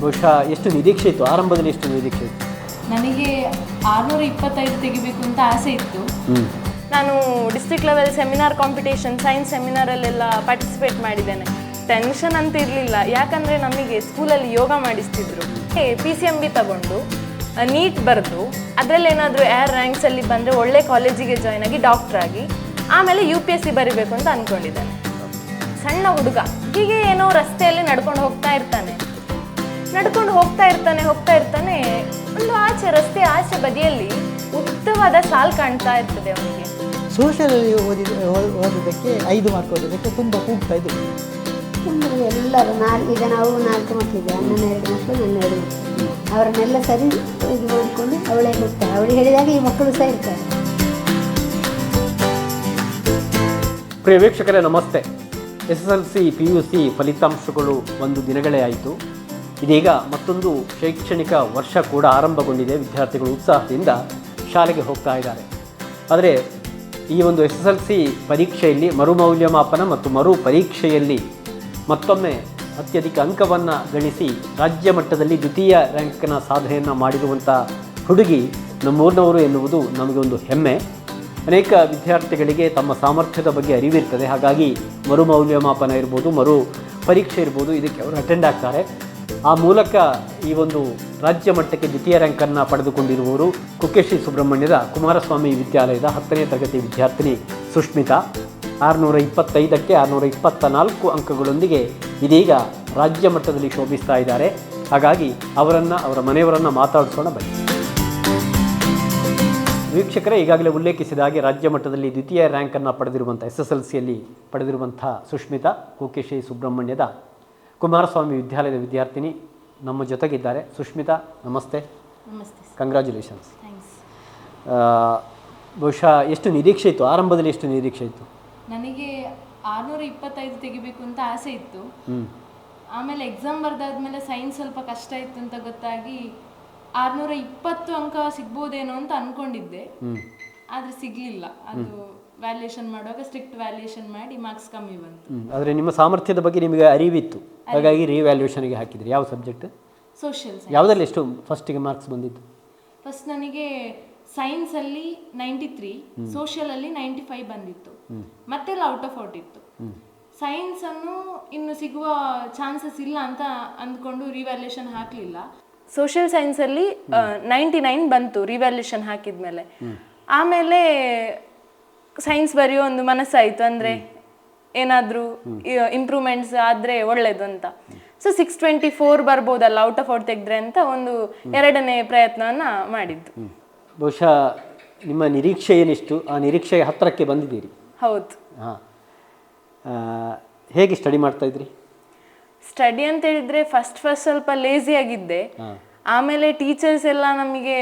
ಬಹುಶಃ ಎಷ್ಟು ನಿರೀಕ್ಷೆ ಇತ್ತು, ಆರಂಭದಲ್ಲಿ ಎಷ್ಟು ನಿರೀಕ್ಷೆ ಇತ್ತು? ನನಗೆ 625 ತೆಗಿಬೇಕು ಅಂತ ಆಸೆ ಇತ್ತು. ನಾನು district level seminar competition science ಸೆಮಿನಾರಲ್ಲೆಲ್ಲ ಪಾರ್ಟಿಸಿಪೇಟ್ ಮಾಡಿದ್ದೇನೆ. ಟೆನ್ಷನ್ ಅಂತ ಇರಲಿಲ್ಲ, ಯಾಕಂದರೆ ನಮಗೆ ಸ್ಕೂಲಲ್ಲಿ ಯೋಗ ಮಾಡಿಸ್ತಿದ್ರು. PCMB ತಗೊಂಡು ನೀಟ್ ಬರೆದು ಅದರಲ್ಲೇನಾದರೂ ಏರ್ ರ್ಯಾಂಕ್ಸಲ್ಲಿ ಬಂದರೆ ಒಳ್ಳೆ ಕಾಲೇಜಿಗೆ ಜಾಯ್ನ್ ಆಗಿ ಡಾಕ್ಟ್ರ್ ಆಗಿ ಆಮೇಲೆ UPSC ಬರಿಬೇಕು ಅಂತ ಅಂದ್ಕೊಂಡಿದ್ದೇನೆ. ಸಣ್ಣ ಹುಡುಗ ಹೀಗೆ ಏನೋ ರಸ್ತೆಯಲ್ಲಿ ನಡ್ಕೊಂಡು ಹೋಗ್ತಾ ಇರ್ತಾನೆ ಒಂದು ರಸ್ತೆ ಆಚೆ ಬದಿಯಲ್ಲಿ ಉದ್ದವಾದ ಸಾಲ್ ಕಾಣ್ತಾ ಇರ್ತದೆ ಅವನಿಗೆ. ಸೋಷಿಯಲಲ್ಲಿ ಓದೋದಕ್ಕೆ 5 ಮಾರ್ಕ್ ಓದೋದಕ್ಕೆ ತುಂಬ ಕೂಗ್ತಾ ಇದ್ದೀವಿ. ಎಲ್ಲರೂ ಈಗ ನಾವು 4 ಮಕ್ಕಳಿದೆ, ನನ್ನ 2 ಮಕ್ಕಳು, ನನ್ನ 2 ಮಕ್ಕಳು. ಅವರನ್ನೆಲ್ಲ ಸರಿ ಇದು ಮಾಡಿಕೊಂಡು ಅವಳೇ ಹೋಗ್ತಾರೆ. ಅವಳು ಹೇಳಿದಾಗ ಈ ಮಕ್ಕಳು ಸಹ ಇರ್ತಾರೆ. ಪ್ರಿಯ ವೀಕ್ಷಕರೇ ನಮಸ್ತೆ. SSLC PUC ಫಲಿತಾಂಶಗಳು ಒಂದು ದಿನಗಳೇ ಆಯಿತು. ಇದೀಗ ಮತ್ತೊಂದು ಶೈಕ್ಷಣಿಕ ವರ್ಷ ಕೂಡ ಆರಂಭಗೊಂಡಿದೆ. ವಿದ್ಯಾರ್ಥಿಗಳು ಉತ್ಸಾಹದಿಂದ ಶಾಲೆಗೆ ಹೋಗ್ತಾ ಇದ್ದಾರೆ. ಆದರೆ ಈ ಒಂದು SSLC ಪರೀಕ್ಷೆಯಲ್ಲಿ ಮರುಮೌಲ್ಯಮಾಪನ ಮತ್ತು ಮರು ಪರೀಕ್ಷೆಯಲ್ಲಿ ಮತ್ತೊಮ್ಮೆ ಅತ್ಯಧಿಕ ಅಂಕವನ್ನು ಗಳಿಸಿ ರಾಜ್ಯ ಮಟ್ಟದಲ್ಲಿ ದ್ವಿತೀಯ ರ್ಯಾಂಕ್ನ ಸಾಧನೆಯನ್ನು ಮಾಡಿರುವಂಥ ಹುಡುಗಿ ನಮ್ಮೂರಿನವರು ಎನ್ನುವುದು ನಮಗೆ ಒಂದು ಹೆಮ್ಮೆ. ಅನೇಕ ವಿದ್ಯಾರ್ಥಿಗಳಿಗೆ ತಮ್ಮ ಸಾಮರ್ಥ್ಯದ ಬಗ್ಗೆ ಅರಿವಿರ್ತದೆ. ಹಾಗಾಗಿ ಮರುಮೌಲ್ಯಮಾಪನ ಇರ್ಬೋದು, ಮರು ಪರೀಕ್ಷೆ ಇರ್ಬೋದು, ಇದಕ್ಕೆ ಅವರು ಅಟೆಂಡ್ ಆಗ್ತಾರೆ. ಆ ಮೂಲಕ ಈ ಒಂದು ರಾಜ್ಯ ಮಟ್ಟಕ್ಕೆ ದ್ವಿತೀಯ ರ್ಯಾಂಕನ್ನು ಪಡೆದುಕೊಂಡಿರುವವರು ಕುಕ್ಕೆ ಸುಬ್ರಹ್ಮಣ್ಯದ ಕುಮಾರಸ್ವಾಮಿ ವಿದ್ಯಾಲಯದ 10ನೇ ತರಗತಿ ವಿದ್ಯಾರ್ಥಿನಿ ಸುಷ್ಮಿತಾ. 625ಕ್ಕೆ 624 ಅಂಕಗಳೊಂದಿಗೆ ಇದೀಗ ರಾಜ್ಯ ಮಟ್ಟದಲ್ಲಿ ಶೋಭಿಸ್ತಾ ಇದ್ದಾರೆ. ಹಾಗಾಗಿ ಅವರ ಮನೆಯವರನ್ನು ಮಾತಾಡಿಸೋಣ ಬನ್ನಿ. ವೀಕ್ಷಕರೇ, ಈಗಾಗಲೇ ಉಲ್ಲೇಖಿಸಿದ ಹಾಗೆ ರಾಜ್ಯ ಮಟ್ಟದಲ್ಲಿ ದ್ವಿತೀಯ ರ್ಯಾಂಕನ್ನು ಪಡೆದಿರುವಂಥ SSLCಯಲ್ಲಿ ಪಡೆದಿರುವಂಥ ಸುಷ್ಮಿತಾ ಕುಕ್ಕೆ ಸುಬ್ರಹ್ಮಣ್ಯದ ಕುಮಾರಸ್ವಾಮಿ ವಿದ್ಯಾಲಯದ ವಿದ್ಯಾರ್ಥಿನಿ ನಮ್ಮ ಜೊತೆಗಿದ್ದಾರೆ. ಸುಷ್ಮಿತಾ ನಮಸ್ತೆ. ನಮಸ್ತೆ. ಕಂಗ್ರ್ಯಾಚುಲೇಷನ್ಸ್. ಥ್ಯಾಂಕ್ಸ್. ಬಹುಶಃ ಎಷ್ಟು ನಿರೀಕ್ಷೆ ಇತ್ತು, ಆರಂಭದಲ್ಲಿ ಎಷ್ಟು ನಿರೀಕ್ಷೆ ಇತ್ತು? ನನಗೆ 625 ತೆಗಿಬೇಕು ಅಂತ ಆಸೆ ಇತ್ತು. ಆಮೇಲೆ ಎಕ್ಸಾಮ್ ಬರೆದಾದ್ಮೇಲೆ ಸೈನ್ಸ್ ಸ್ವಲ್ಪ ಕಷ್ಟ ಇತ್ತು ಅಂತ ಗೊತ್ತಾಗಿ 620 ಅಂಕ ಸಿಗ್ಬೋದೇನೋ ಅಂತ ಅಂದ್ಕೊಂಡಿದ್ದೆ. ಆದರೆ ಸಿಗಲಿಲ್ಲ. ಅದು ವ್ಯಾಲ್ಯೂಯೇಷನ್ ಮಾಡುವಾಗ ಸ್ಟ್ರಿಕ್ಟ್ ವ್ಯಾಲ್ಯೂಯೇಷನ್ ಮಾಡಿ ಮಾರ್ಕ್ಸ್ ಕಮ್ಮಿ ಬಂತು. ಆದರೆ ನಿಮ್ಮ ಸಾಮರ್ಥ್ಯದ ಬಗ್ಗೆ ನಿಮಗೆ ಅರಿವಿತ್ತು, ಹಾಗಾಗಿ ರಿವ್ಯಾಲ್ಯೂಯೇಷನ್ಗೆ ಹಾಕಿದ್ರಿ. ಯಾವ ಸಬ್ಜೆಕ್ಟ್? ಸೋಷಿಯಲ್. ಯಾವುದರಲ್ಲಿ ಎಷ್ಟು ಫಸ್ಟಿಗೆ ಮಾರ್ಕ್ಸ್ ಬಂದಿತ್ತು? ಫಸ್ಟ್ ನನಗೆ ಸೈನ್ಸಲ್ಲಿ 93, ಸೋಷಿಯಲಲ್ಲಿ 95 ಬಂದಿತ್ತು. ಮತ್ತೆಲ್ಲ ಔಟ್ ಆಫ್ ಔಟ್ ಇತ್ತು. ಸೈನ್ಸನ್ನು ಇನ್ನು ಸಿಗುವ ಚಾನ್ಸಸ್ ಇಲ್ಲ ಅಂತ ಅಂದ್ಕೊಂಡು ರಿವ್ಯಾಲ್ಯೂಯೇಷನ್ ಹಾಕಲಿಲ್ಲ. ಸೋಷಿಯಲ್ ಸೈನ್ಸಲ್ಲಿ 99 ಬಂತು ರಿವ್ಯಾಲ್ಯೂಯೇಷನ್ ಹಾಕಿದ್ಮೇಲೆ. ಆಮೇಲೆ ಸೈನ್ಸ್ ಬರೆಯೋ ಒಂದು ಮನಸ್ಸಾಯಿತು, ಅಂದರೆ ಏನಾದರೂ ಇಂಪ್ರೂವ್ಮೆಂಟ್ಸ್ ಆದರೆ ಒಳ್ಳೇದು ಅಂತ. ಸೊ 624 ಬರ್ಬೋದಲ್ಲ ಔಟ್ ಆಫ್ ಔಟ್ ತೆಗೆದ್ರೆ ಅಂತ ಒಂದು 2ನೇ ಪ್ರಯತ್ನವನ್ನು ಮಾಡಿದ್ದು. ಬಹುಶಃ ನಿಮ್ಮ ನಿರೀಕ್ಷೆ ಏನಿಷ್ಟು, ಆ ನಿರೀಕ್ಷೆಗೆ ಹತ್ತಿರಕ್ಕೆ ಬಂದಿದ್ದೀರಿ. ಹೌದು. ಹಾಂ, ಹೇಗೆ ಸ್ಟಡಿ ಮಾಡ್ತಾ ಇದ್ರಿ? ಸ್ಟಡಿ ಅಂತ ಹೇಳಿದ್ರೆ ಫಸ್ಟ್ ಸ್ವಲ್ಪ ಲೇಸಿ ಆಗಿದ್ದೆ. ಆಮೇಲೆ ಟೀಚರ್ಸ್ ಎಲ್ಲ ನಮಗೆ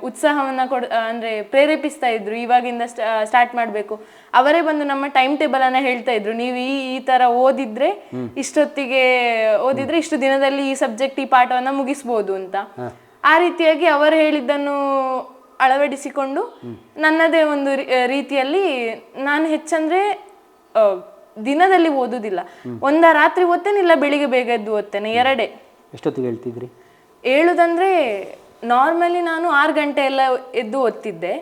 ಉತ್ಸಾಹವನ್ನು ಅಂದರೆ ಪ್ರೇರೇಪಿಸ್ತಾ ಇದ್ರು, ಇವಾಗಿಂದ ಸ್ಟಾರ್ಟ್ ಮಾಡಬೇಕು. ಅವರೇ ಬಂದು ನಮ್ಮ ಟೈಮ್ ಟೇಬಲನ್ನು ಹೇಳ್ತಾ ಇದ್ರು, ನೀವು ಈ ಥರ ಓದಿದ್ರೆ ಇಷ್ಟೊತ್ತಿಗೆ ಓದಿದ್ರೆ ಇಷ್ಟು ದಿನದಲ್ಲಿ ಈ ಸಬ್ಜೆಕ್ಟ್ ಈ ಪಾಠವನ್ನು ಮುಗಿಸ್ಬೋದು ಅಂತ. ಆ ರೀತಿಯಾಗಿ ಅವರು ಹೇಳಿದ್ದನ್ನು ಅಳವಡಿಸಿಕೊಂಡು ನನ್ನದೇ ಒಂದು ರೀತಿಯಲ್ಲಿ ನಾನು ಹೆಚ್ಚಂದರೆ ದಿನದಲ್ಲಿ ಓದುವುದಿಲ್ಲ. ರಾತ್ರಿ ಓದ್ತೇನೆ, ಇಲ್ಲ ಬೆಳಿಗ್ಗೆ ಬೇಗ ಎದ್ದು ಓದ್ತೇನೆ, 2. ಎಷ್ಟೊತ್ತಿಗೆ ಹೇಳ್ತಿದ್ರಿ? ಹೇಳುದಂದ್ರೆ ನಾರ್ಮಲಿ ನಾನು 6 ಗಂಟೆ ಎಲ್ಲ ಎದ್ದು ಓದ್ತಿದ್ದೆ.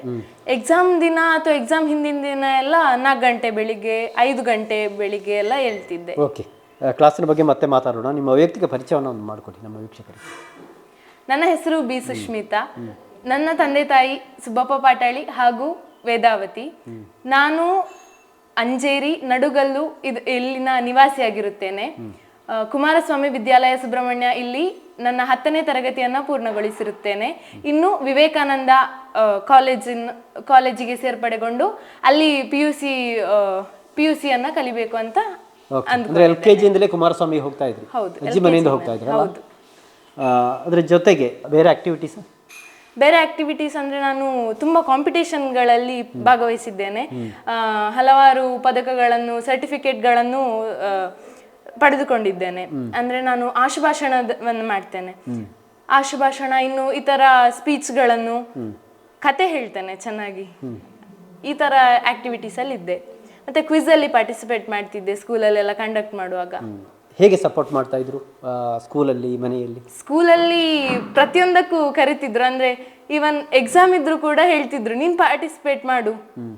ಎಕ್ಸಾಮ್ ದಿನ ಅಥವಾ ಎಕ್ಸಾಮ್ ಹಿಂದಿನ ದಿನ ಎಲ್ಲ 4 ಗಂಟೆ ಬೆಳಿಗ್ಗೆ, 5 ಗಂಟೆ ಬೆಳಿಗ್ಗೆ ಎಲ್ಲ ಹೇಳ್ತಿದ್ದೆ. ಓಕೆ, ಕ್ಲಾಸಿನ ಬಗ್ಗೆ ಮತ್ತೆ ಮಾತಾಡೋಣ. ನಿಮ್ಮ ವೈಯಕ್ತಿಕ ಪರಿಚಯವನ್ನು ಒಂದು ಮಾಡಿಕೊಡಿ ನಮ್ಮ ವೀಕ್ಷಕರಿಗೆ. ನನ್ನ ಹೆಸರು ಬಿ ಸುಷ್ಮಿತಾ. ನನ್ನ ತಂದೆ ತಾಯಿ ಸುಬ್ಬಪ್ಪ ಪಾಟಾಳಿ ಹಾಗೂ ವೇದಾವತಿ. ನಾನು ಅಂಜೇರಿ ನಡುಗಲ್ಲು ಇಲ್ಲಿನ ನಿವಾಸಿಯಾಗಿರುತ್ತೇನೆ. ಕುಮಾರಸ್ವಾಮಿ ವಿದ್ಯಾಲಯ ಸುಬ್ರಹ್ಮಣ್ಯ ಇಲ್ಲಿ ನನ್ನ 10ನೇ ತರಗತಿಯನ್ನು ಪೂರ್ಣಗೊಳಿಸಿರುತ್ತೇನೆ. ಇನ್ನು ವಿವೇಕಾನಂದ ಕಾಲೇಜಿಗೆ ಸೇರ್ಪಡೆಗೊಂಡು ಅಲ್ಲಿ PUCಯನ್ನು ಕಲಿಬೇಕು ಅಂತ ಅಂದ್ರೆ LKG ಇಂದಲೇ ಕುಮಾರಸ್ವಾಮಿ ಹೋಗ್ತಾ ಇದ್ರಿ? ಹೌದು, ಅಜ್ಜಿ ಮನೆಯಿಂದ ಹೋಗ್ತಾ ಇದ್ರಿ? ಹೌದು. ಅದರ ಜೊತೆಗೆ ಬೇರೆ ಆಕ್ಟಿವಿಟೀಸ್ ಅಂದರೆ ನಾನು ತುಂಬ ಕಾಂಪಿಟೇಷನ್ಗಳಲ್ಲಿ ಭಾಗವಹಿಸಿದ್ದೇನೆ. ಹಲವಾರು ಪದಕಗಳನ್ನು, ಸರ್ಟಿಫಿಕೇಟ್ಗಳನ್ನು ಪಡೆದುಕೊಂಡಿದ್ದೇನೆ. ಅಂದರೆ ನಾನು ಆಶುಭಾಷಣವನ್ನು ಮಾಡ್ತೇನೆ. ಆಶುಭಾಷಣ, ಇನ್ನು ಈ ಥರ ಸ್ಪೀಚ್ಗಳನ್ನು, ಕತೆ ಹೇಳ್ತೇನೆ ಚೆನ್ನಾಗಿ. ಈ ಥರ ಆ್ಯಕ್ಟಿವಿಟೀಸಲ್ಲಿ ಇದ್ದೆ. ಮತ್ತು ಕ್ವಿಝಲ್ಲಿ ಪಾರ್ಟಿಸಿಪೇಟ್ ಮಾಡ್ತಿದ್ದೆ ಸ್ಕೂಲಲ್ಲೆಲ್ಲ ಕಂಡಕ್ಟ್ ಮಾಡುವಾಗ. ಹೇಗೆ ಸಪೋರ್ಟ್ ಮಾಡ್ತಾ ಇದ್ರು ಸ್ಕೂಲಲ್ಲಿ, ಮನೆಯಲ್ಲಿ? ಸ್ಕೂಲಲ್ಲಿ ಪ್ರತಿಯೊಂದಕ್ಕೂ ಕರಿತಿದ್ರು, ಅಂದ್ರೆ ಇವನ್ ಎಕ್ಸಾಮ್ ಇದ್ರು ಕೂಡ ಹೇಳ್ತಿದ್ರು ನೀನ್ ಪಾರ್ಟಿಸಿಪೇಟ್ ಮಾಡು,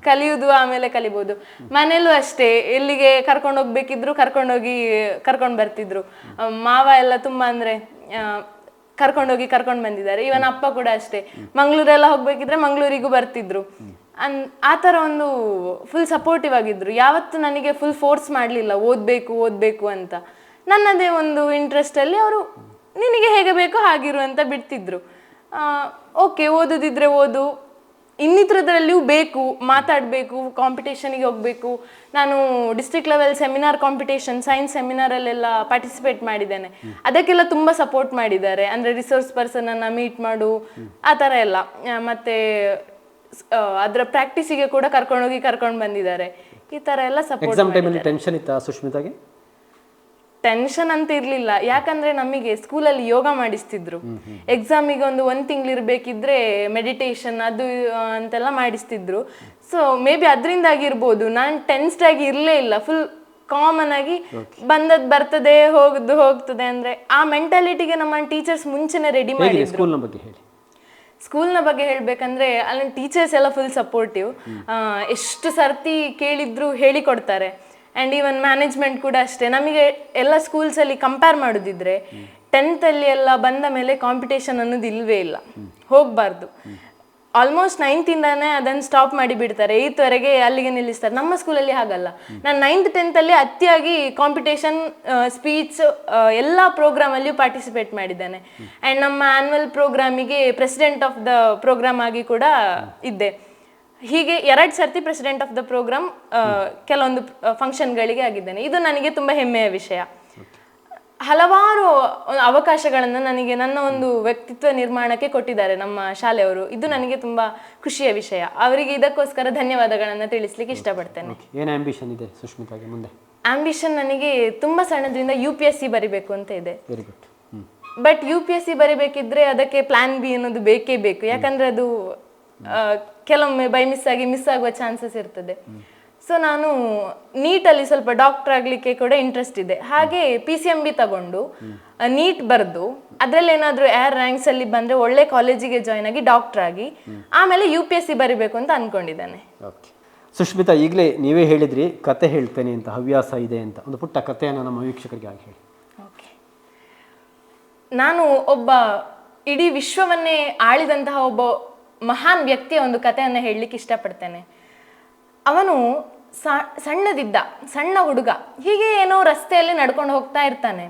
ಕಲಿಯುವುದು ಆಮೇಲೆ ಕಲಿಬಹುದು. ಮನೇಲೂ ಅಷ್ಟೇ, ಎಲ್ಲಿಗೆ ಕರ್ಕೊಂಡು ಹೋಗ್ಬೇಕಿದ್ರು ಕರ್ಕೊಂಡು ಬರ್ತಿದ್ರು. ಮಾವ ಎಲ್ಲ ತುಂಬಾ ಅಂದ್ರೆ ಕರ್ಕೊಂಡೋಗಿ ಕರ್ಕೊಂಡು ಬಂದಿದ್ದಾರೆ. ಇವನ್ ಅಪ್ಪ ಕೂಡ ಅಷ್ಟೇ, ಮಂಗ್ಳೂರೆಲ್ಲ ಹೋಗ್ಬೇಕಿದ್ರೆ ಮಂಗ್ಳೂರಿಗೂ ಬರ್ತಿದ್ರು. ಆ ಥರ ಒಂದು ಫುಲ್ ಸಪೋರ್ಟಿವ್ ಆಗಿದ್ರು. ಯಾವತ್ತು ನನಗೆ ಫುಲ್ ಫೋರ್ಸ್ ಮಾಡಲಿಲ್ಲ ಓದಬೇಕು ಅಂತ. ನನ್ನದೇ ಒಂದು ಇಂಟ್ರೆಸ್ಟಲ್ಲಿ ಅವರು ನಿನಗೆ ಹೇಗೆ ಬೇಕೋ ಹಾಗಿರು ಅಂತ ಬಿಡ್ತಿದ್ರು. ಓಕೆ, ಓದೋದಿದ್ರೆ ಓದು, ಇನ್ನಿತರದ್ರಲ್ಲಿಯೂ ಬೇಕು, ಮಾತಾಡಬೇಕು, ಕಾಂಪಿಟೇಷನಿಗೆ ಹೋಗಬೇಕು. ನಾನು district level seminar competition, science ಸೆಮಿನಾರಲ್ಲೆಲ್ಲ ಪಾರ್ಟಿಸಿಪೇಟ್ ಮಾಡಿದ್ದೇನೆ. ಅದಕ್ಕೆಲ್ಲ ತುಂಬ ಸಪೋರ್ಟ್ ಮಾಡಿದ್ದಾರೆ. ಅಂದರೆ ರಿಸೋರ್ಸ್ ಪರ್ಸನನ್ನು ಮೀಟ್ ಮಾಡು, ಆ ಥರ ಎಲ್ಲ. ಮತ್ತು ಅದರ ಪ್ರಾಕ್ಟೀಸಿಗೆ ಕೂಡ ಕರ್ಕೊಂಡು ಬಂದಿದ್ದಾರೆ. ಈ ಥರ ಎಲ್ಲ ಸಪೋರ್ಟ್. ಎಕ್ಸಾಮ್ ಟೈಮಲ್ಲಿ ಟೆನ್ಷನ್ ಇತ್ತಾ ಸುಷ್ಮಿತಾಗೆ? ಟೆನ್ಷನ್ ಅಂತ ಇರಲಿಲ್ಲ, ಯಾಕಂದ್ರೆ ನಮಗೆ ಸ್ಕೂಲಲ್ಲಿ ಯೋಗ ಮಾಡಿಸ್ತಿದ್ರು. ಎಕ್ಸಾಮಿಗೆ ಒಂದು ತಿಂಗಳು ಇರಬೇಕಿದ್ರೆ ಮೆಡಿಟೇಷನ್ ಅದು ಅಂತೆಲ್ಲ ಮಾಡಿಸ್ತಿದ್ರು. ಸೊ ಮೇ ಬಿ ಅದರಿಂದಾಗಿರ್ಬೋದು ನಾನು ಟೆನ್ಸ್ಡ್ ಆಗಿ ಇರಲೇ ಇಲ್ಲ. ಫುಲ್ ಕಾಮನ್ ಆಗಿ ಬಂದದ್ದು ಬರ್ತದೆ, ಹೋಗ್ತದೆ ಅಂದ್ರೆ ಆ ಮೆಂಟಾಲಿಟಿಗೆ ನಮ್ಮ ಟೀಚರ್ಸ್ ಮುಂಚೆನೆ ರೆಡಿ ಮಾಡಿದ್ರು. ಸ್ಕೂಲ್ನ ಬಗ್ಗೆ ಹೇಳಿ. ಸ್ಕೂಲ್ನ ಬಗ್ಗೆ ಹೇಳ್ಬೇಕಂದ್ರೆ ಅಲ್ಲಿ ಟೀಚರ್ಸ್ ಎಲ್ಲ ಫುಲ್ ಸಪೋರ್ಟಿವ್. ಎಷ್ಟು ಸರ್ತಿ ಕೇಳಿದ್ರು ಹೇಳಿಕೊಡ್ತಾರೆ. ಆ್ಯಂಡ್ ಈವನ್ ಮ್ಯಾನೇಜ್ಮೆಂಟ್ ಕೂಡ ಅಷ್ಟೇ. ನಮಗೆ ಎಲ್ಲ ಸ್ಕೂಲ್ಸಲ್ಲಿ ಕಂಪೇರ್ ಮಾಡೋದಿದ್ರೆ 10th ಅಲ್ಲಿ ಎಲ್ಲ ಬಂದ ಮೇಲೆ ಕಾಂಪಿಟೇಷನ್ ಅನ್ನೋದು ಇಲ್ವೇ ಇಲ್ಲ, ಹೋಗಬಾರ್ದು. ಆಲ್ಮೋಸ್ಟ್ 9th ಇಂದಾನೇ ಅದನ್ನು ಸ್ಟಾಪ್ ಮಾಡಿ ಬಿಡ್ತಾರೆ, 8th ವರೆಗೆ ಅಲ್ಲಿಗೆ ನಿಲ್ಲಿಸ್ತಾರೆ. ನಮ್ಮ ಸ್ಕೂಲಲ್ಲಿ ಹಾಗಲ್ಲ. ನಾನು 9th 10th ಅಲ್ಲಿ ಅತಿಯಾಗಿ ಕಾಂಪಿಟೇಷನ್, ಸ್ಪೀಚ್ ಎಲ್ಲ ಪ್ರೋಗ್ರಾಮಲ್ಲಿಯೂ ಪಾರ್ಟಿಸಿಪೇಟ್ ಮಾಡಿದ್ದೇನೆ. ಆ್ಯಂಡ್ ನಮ್ಮ ಆ್ಯನ್ಯುವಲ್ ಪ್ರೋಗ್ರಾಮಿಗೆ ಪ್ರೆಸಿಡೆಂಟ್ ಆಫ್ ದ ಪ್ರೋಗ್ರಾಮ್ ಆಗಿ ಕೂಡ ಇದ್ದೆ. ಹೀಗೆ 2 ಸರ್ತಿ ಪ್ರೆಸಿಡೆಂಟ್ ಆಫ್ ದ ಪ್ರೋಗ್ರಾಮ್ ಕೆಲವೊಂದು ಫಂಕ್ಷನ್ಗಳಿಗೆ ಆಗಿದ್ದೇನೆ. ಇದು ನನಗೆ ತುಂಬ ಹೆಮ್ಮೆಯ ವಿಷಯ. ಹಲವಾರು ಅವಕಾಶಗಳನ್ನು ನನಗೆ ನನ್ನ ಒಂದು ವ್ಯಕ್ತಿತ್ವ ನಿರ್ಮಾಣಕ್ಕೆ ಕೊಟ್ಟಿದ್ದಾರೆ ನಮ್ಮ ಶಾಲೆಯವರು. ಇದು ನನಗೆ ತುಂಬ ಖುಷಿಯ ವಿಷಯ. ಅವರಿಗೆ ಇದಕ್ಕೋಸ್ಕರ ಧನ್ಯವಾದಗಳನ್ನು ತಿಳಿಸ್ಲಿಕ್ಕೆ ಇಷ್ಟಪಡ್ತೇನೆ. ಏನು ಆಂಬಿಷನ್ ಇದೆ ಸುಷ್ಮಿತಾಗೆ ಮುಂದೆ? ಆಂಬಿಷನ್ ನನಗೆ ತುಂಬ ಸಣ್ಣದ್ರಿಂದ UPSC ಬರಿಬೇಕು ಅಂತ ಇದೆ. Very good. ಬಟ್ UPSC ಬರಿಬೇಕಿದ್ರೆ ಅದಕ್ಕೆ ಪ್ಲಾನ್ ಬಿ ಅನ್ನೋದು ಬೇಕೇ ಬೇಕು. ಯಾಕಂದ್ರೆ ಅದು ಕೆಲವೊಮ್ಮೆ ಬೈ ಮಿಸ್ ಆಗುವ ಚಾನ್ಸಸ್ ಇರ್ತದೆ. ಸೊ ನಾನು ನೀಟಲ್ಲಿ ಸ್ವಲ್ಪ ಡಾಕ್ಟರ್ ಆಗಲಿಕ್ಕೆ ಕೂಡ ಇಂಟ್ರೆಸ್ಟ್ ಇದೆ. ಹಾಗೆ PCMB ತಗೊಂಡು ನೀಟ್ ಬರೆದು ಅದರಲ್ಲಿ ಏನಾದರೂ ರ್ಯಾಂಕ್ಸ್ ಅಲ್ಲಿ ಬಂದರೆ ಒಳ್ಳೆ ಕಾಲೇಜಿಗೆ ಜಾಯ್ನ್ ಆಗಿ ಡಾಕ್ಟರ್ ಆಗಿ ಆಮೇಲೆ UPSC ಬರಿಬೇಕು ಅಂತ ಅನ್ಕೊಂಡಿದ್ದೇನೆ. ಓಕೆ ಸುಷ್ಮಿತಾ, ಈಗಲೇ ನೀವೇ ಹೇಳಿದ್ರಿ ಕತೆ ಹೇಳ್ತೇನೆ ಅಂತ, ಹವ್ಯಾಸ ಇದೆ ಅಂತ. ಒಂದು ಪುಟ್ಟ ಕಥೆಯನ್ನು ನಮ್ಮ ವೀಕ್ಷಕರಿಗೆ ಆಗಿ ಹೇಳಿ. ಓಕೆ, ನಾನು ಒಬ್ಬ ಇಡೀ ವಿಶ್ವವನ್ನೇ ಆಳಿದಂತಹ ಒಬ್ಬ ಮಹಾನ್ ವ್ಯಕ್ತಿಯ ಒಂದು ಕಥೆಯನ್ನು ಹೇಳಲಿಕ್ಕೆ ಇಷ್ಟಪಡ್ತೇನೆ. ಅವನು ಸಣ್ಣ ಹುಡುಗ. ಹೀಗೆ ಏನೋ ರಸ್ತೆಯಲ್ಲಿ ನಡ್ಕೊಂಡು ಹೋಗ್ತಾ ಇರ್ತಾನೆ.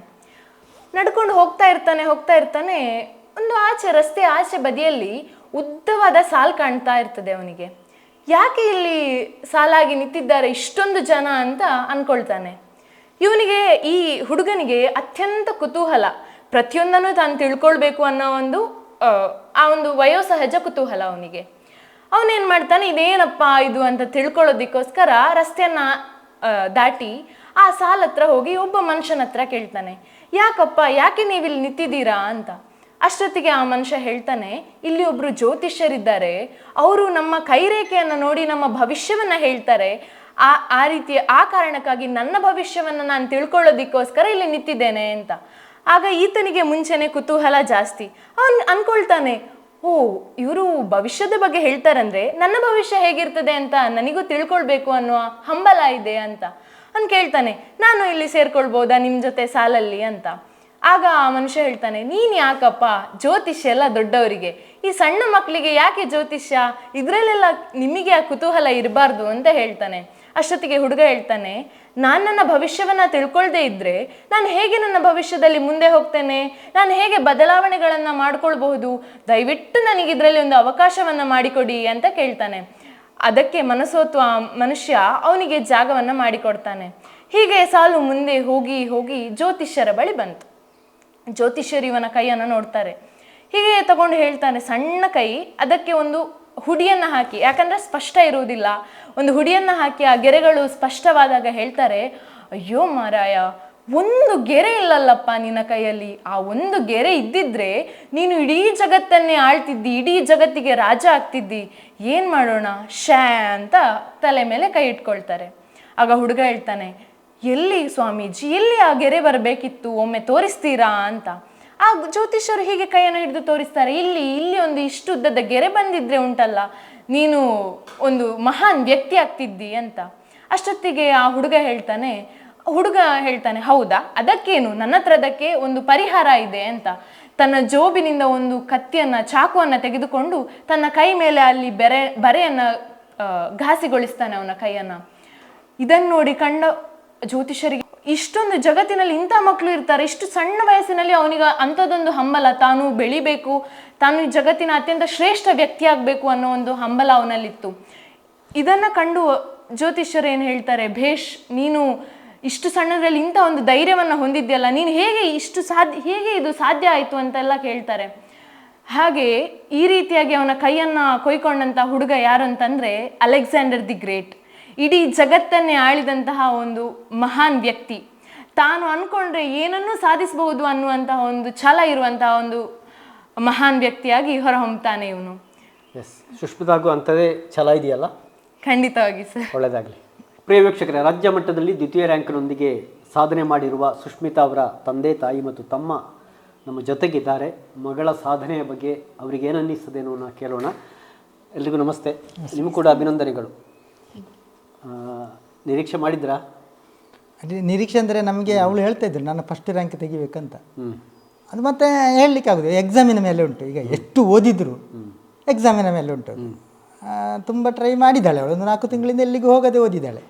ಒಂದು ರಸ್ತೆ ಆಚೆ ಬದಿಯಲ್ಲಿ ಉದ್ದವಾದ ಸಾಲ್ ಕಾಣ್ತಾ ಇರ್ತದೆ. ಅವನಿಗೆ ಯಾಕೆ ಇಲ್ಲಿ ಸಾಲಾಗಿ ನಿಂತಿದ್ದಾರೆ ಇಷ್ಟೊಂದು ಜನ ಅಂತ ಅನ್ಕೊಳ್ತಾನೆ. ಈ ಹುಡುಗನಿಗೆ ಅತ್ಯಂತ ಕುತೂಹಲ, ಪ್ರತಿಯೊಂದನ್ನು ತಾನು ತಿಳ್ಕೊಳ್ಬೇಕು ಅನ್ನೋ ಆ ಒಂದು ವಯೋಸಹಜ ಕುತೂಹಲ ಅವನಿಗೆ. ಅವನೇನ್ ಮಾಡ್ತಾನೆ, ಇದೇನಪ್ಪ ಇದು ಅಂತ ತಿಳ್ಕೊಳ್ಳೋದಕ್ಕೋಸ್ಕರ ರಸ್ತೆಯನ್ನ ದಾಟಿ ಆ ಸಾಲ ಹತ್ರ ಹೋಗಿ ಒಬ್ಬ ಮನುಷ್ಯನ ಹತ್ರ ಕೇಳ್ತಾನೆ, ಯಾಕೆ ನೀವಿಲ್ಲಿ ನಿಂತಿದ್ದೀರಾ ಅಂತ. ಅಷ್ಟೊತ್ತಿಗೆ ಆ ಮನುಷ್ಯ ಹೇಳ್ತಾನೆ, ಇಲ್ಲಿ ಒಬ್ರು ಜ್ಯೋತಿಷ್ಯರಿದ್ದಾರೆ, ಅವರು ನಮ್ಮ ಕೈರೇಖೆಯನ್ನು ನೋಡಿ ನಮ್ಮ ಭವಿಷ್ಯವನ್ನ ಹೇಳ್ತಾರೆ. ಆ ಕಾರಣಕ್ಕಾಗಿ ನನ್ನ ಭವಿಷ್ಯವನ್ನ ನಾನು ತಿಳ್ಕೊಳ್ಳೋದಿಕ್ಕೋಸ್ಕರ ಇಲ್ಲಿ ನಿಂತಿದ್ದೇನೆ ಅಂತ. ಆಗ ಈತನಿಗೆ ಮುಂಚೆನೆ ಕುತೂಹಲ ಜಾಸ್ತಿ. ಅವನು ಅನ್ಕೊಳ್ತಾನೆ, ಇವರು ಭವಿಷ್ಯದ ಬಗ್ಗೆ ಹೇಳ್ತಾರಂದ್ರೆ ನನ್ನ ಭವಿಷ್ಯ ಹೇಗಿರ್ತದೆ ಅಂತ ನನಗೂ ತಿಳ್ಕೊಳ್ಬೇಕು ಅನ್ನೋ ಹಂಬಲ ಇದೆ ಅಂತ ಅವ್ನು ಕೇಳ್ತಾನೆ, ನಾನು ಇಲ್ಲಿ ಸೇರ್ಕೊಳ್ಬೋದಾ ನಿಮ್ಮ ಜೊತೆ ಸಾಲಲ್ಲಿ ಅಂತ. ಆಗ ಆ ಮನುಷ್ಯ ಹೇಳ್ತಾನೆ, ನೀನ್ ಯಾಕಪ್ಪ, ಜ್ಯೋತಿಷ್ಯ ಎಲ್ಲ ದೊಡ್ಡವರಿಗೆ, ಈ ಸಣ್ಣ ಮಕ್ಕಳಿಗೆ ಯಾಕೆ ಜ್ಯೋತಿಷ್ಯ, ಇದ್ರಲ್ಲೆಲ್ಲ ನಿಮಗೆ ಆ ಕುತೂಹಲ ಇರಬಾರ್ದು ಅಂತ ಹೇಳ್ತಾನೆ. ಅಷ್ಟೊತ್ತಿಗೆ ಹುಡುಗ ಹೇಳ್ತಾನೆ, ನಾನು ನನ್ನ ಭವಿಷ್ಯವನ್ನ ತಿಳ್ಕೊಳ್ದೇ ಇದ್ರೆ ನಾನು ಹೇಗೆ ನನ್ನ ಭವಿಷ್ಯದಲ್ಲಿ ಮುಂದೆ ಹೋಗ್ತೇನೆ, ನಾನು ಹೇಗೆ ಬದಲಾವಣೆಗಳನ್ನ ಮಾಡ್ಕೊಳ್ಬಹುದು, ದಯವಿಟ್ಟು ನನಗೆ ಇದರಲ್ಲಿ ಒಂದು ಅವಕಾಶವನ್ನ ಮಾಡಿಕೊಡಿ ಅಂತ ಕೇಳ್ತಾನೆ. ಅದಕ್ಕೆ ಮನಸೋತು ಆ ಮನುಷ್ಯ ಅವನಿಗೆ ಜಾಗವನ್ನ ಮಾಡಿಕೊಡ್ತಾನೆ. ಹೀಗೆ ಸಾಲು ಮುಂದೆ ಹೋಗಿ ಜ್ಯೋತಿಷ್ಯರ ಬಳಿ ಬಂತು. ಜ್ಯೋತಿಷ್ಯರು ಇವನ ಕೈಯನ್ನು ನೋಡ್ತಾರೆ. ಹೀಗೆ ತಗೊಂಡು ಹೇಳ್ತಾನೆ, ಸಣ್ಣ ಕೈ, ಅದಕ್ಕೆ ಒಂದು ಹುಡಿಯನ್ನ ಹಾಕಿ, ಯಾಕಂದ್ರೆ ಸ್ಪಷ್ಟ ಇರುವುದಿಲ್ಲ, ಒಂದು ಹುಡಿಯನ್ನ ಹಾಕಿ ಆ ಗೆರೆಗಳು ಸ್ಪಷ್ಟವಾದಾಗ ಹೇಳ್ತಾರೆ, ಅಯ್ಯೋ ಮಾರಾಯ, ಒಂದು ಗೆರೆ ಇಲ್ಲಲ್ಲಪ್ಪ ನಿನ್ನ ಕೈಯಲ್ಲಿ, ಆ ಒಂದು ಗೆರೆ ಇದ್ದಿದ್ರೆ ನೀನು ಇಡೀ ಜಗತ್ತನ್ನೇ ಆಳ್ತಿದ್ದಿ, ಇಡೀ ಜಗತ್ತಿಗೆ ರಾಜ ಆಗ್ತಿದ್ದಿ, ಏನ್ ಮಾಡೋಣ ಶ್ಯಾ ಅಂತ ತಲೆ ಮೇಲೆ ಕೈ ಇಟ್ಕೊಳ್ತಾರೆ. ಆಗ ಹುಡುಗ ಹೇಳ್ತಾನೆ, ಎಲ್ಲಿ ಸ್ವಾಮೀಜಿ, ಎಲ್ಲಿ ಆ ಗೆರೆ ಬರಬೇಕಿತ್ತು, ಒಮ್ಮೆ ತೋರಿಸ್ತೀರಾ ಅಂತ. ಆ ಜ್ಯೋತಿಷರು ಹೀಗೆ ಕೈಯನ್ನು ಹಿಡಿದು ತೋರಿಸ್ತಾರೆ, ಇಲ್ಲಿ ಇಲ್ಲಿ ಒಂದು ಇಷ್ಟು ಉದ್ದದ ಗೆರೆ ಬಂದಿದ್ರೆ ಉಂಟಲ್ಲ, ನೀನು ಒಂದು ಮಹಾನ್ ವ್ಯಕ್ತಿ ಆಗ್ತಿದ್ದಿ ಅಂತ. ಅಷ್ಟೊತ್ತಿಗೆ ಆ ಹುಡುಗ ಹೇಳ್ತಾನೆ ಹೌದಾ, ಅದಕ್ಕೇನು, ನನ್ನ ಹತ್ರ ಅದಕ್ಕೆ ಒಂದು ಪರಿಹಾರ ಇದೆ ಅಂತ. ತನ್ನ ಜೋಬಿನಿಂದ ಒಂದು ಕತ್ತಿಯನ್ನ, ಚಾಕುವನ್ನ ತೆಗೆದುಕೊಂಡು ತನ್ನ ಕೈ ಮೇಲೆ ಅಲ್ಲಿ ಬರೆಯನ್ನ ಘಾಸಿಗೊಳಿಸ್ತಾನೆ ಅವನ ಕೈಯನ್ನ. ಇದನ್ನು ನೋಡಿ ಕಂಡ ಜ್ಯೋತಿಷರಿಗೆ, ಇಷ್ಟೊಂದು ಜಗತ್ತಿನಲ್ಲಿ ಇಂಥ ಮಕ್ಕಳು ಇರ್ತಾರೆ, ಇಷ್ಟು ಸಣ್ಣ ವಯಸ್ಸಿನಲ್ಲಿ ಅವನಿಗೆ ಅಂಥದ್ದೊಂದು ಹಂಬಲ, ತಾನು ಬೆಳಿಬೇಕು, ತಾನು ಈ ಜಗತ್ತಿನ ಅತ್ಯಂತ ಶ್ರೇಷ್ಠ ವ್ಯಕ್ತಿ ಆಗಬೇಕು ಅನ್ನೋ ಒಂದು ಹಂಬಲ ಅವನಲ್ಲಿತ್ತು. ಇದನ್ನ ಕಂಡು ಜ್ಯೋತಿಷರು ಏನು ಹೇಳ್ತಾರೆ, ಭೇಷ್, ನೀನು ಇಷ್ಟು ಸಣ್ಣದ್ರಲ್ಲಿ ಇಂಥ ಒಂದು ಧೈರ್ಯವನ್ನು ಹೊಂದಿದ್ಯಲ್ಲ, ನೀನು ಹೇಗೆ ಇದು ಸಾಧ್ಯ ಆಯಿತು ಅಂತೆಲ್ಲ ಕೇಳ್ತಾರೆ. ಹಾಗೆ ಈ ರೀತಿಯಾಗಿ ಅವನ ಕೈಯನ್ನು ಕೊಯ್ಕೊಂಡಂಥ ಹುಡುಗ ಯಾರು ಅಂತಂದರೆ ಅಲೆಕ್ಸಾಂಡರ್ ದಿ ಗ್ರೇಟ್. ಇಡೀ ಜಗತ್ತನ್ನೇ ಆಳಿದಂತಹ ಒಂದು ಮಹಾನ್ ವ್ಯಕ್ತಿ. ತಾನು ಅಂದ್ಕೊಂಡ್ರೆ ಏನನ್ನೂ ಸಾಧಿಸಬಹುದು ಅನ್ನುವಂತಹ ಒಂದು ಛಲ ಇರುವಂತಹ ಒಂದು ಮಹಾನ್ ವ್ಯಕ್ತಿಯಾಗಿ ಹೊರಹೊಮ್ಮತಾನೆ ಇವನು. ಎಸ್, ಸುಷ್ಮಿತಾಗೂ ಅಂಥದ್ದೇ ಛಲ ಇದೆಯಲ್ಲ? ಖಂಡಿತವಾಗಿ ಸರ್. ಒಳ್ಳೆಯದಾಗಲಿ. ಪ್ರಿಯ ವೀಕ್ಷಕರೇ, ರಾಜ್ಯ ಮಟ್ಟದಲ್ಲಿ ದ್ವಿತೀಯ ರ್ಯಾಂಕ್ನೊಂದಿಗೆ ಸಾಧನೆ ಮಾಡಿರುವ ಸುಷ್ಮಿತಾ ಅವರ ತಂದೆ ತಾಯಿ ಮತ್ತು ತಮ್ಮ ನಮ್ಮ ಜೊತೆಗಿದ್ದಾರೆ. ಮಗಳ ಸಾಧನೆಯ ಬಗ್ಗೆ ಅವರಿಗೆ ಏನು ಅನ್ನಿಸ್ತದೇನೋ ಕೇಳೋಣ. ಎಲ್ರಿಗೂ ನಮಸ್ತೆ. ನಿಮಗೂ ಕೂಡ ಅಭಿನಂದನೆಗಳು. ನಿರೀಕ್ಷೆ ಮಾಡಿದ್ರಾ? ಅದೇ ನಿರೀಕ್ಷೆ ಅಂದರೆ ನಮಗೆ ಅವಳು ಹೇಳ್ತಾ ಇದ್ರು ನಾನು ಫಸ್ಟ್ ರ್ಯಾಂಕ್ ತೆಗಿಬೇಕಂತ. ಅದು ಮತ್ತೆ ಹೇಳಲಿಕ್ಕಾಗೋದು, ಎಕ್ಸಾಮಿನ ಮೇಲೆ ಉಂಟು. ಈಗ ಎಷ್ಟು ಓದಿದ್ರು ಎಕ್ಸಾಮಿನ ಮೇಲೆ ಉಂಟು. ತುಂಬ ಟ್ರೈ ಮಾಡಿದ್ದಾಳೆ ಅವಳು, ಒಂದು 4 ತಿಂಗಳಿಂದ ಎಲ್ಲಿಗೂ ಹೋಗದೆ ಓದಿದ್ದಾಳೆ.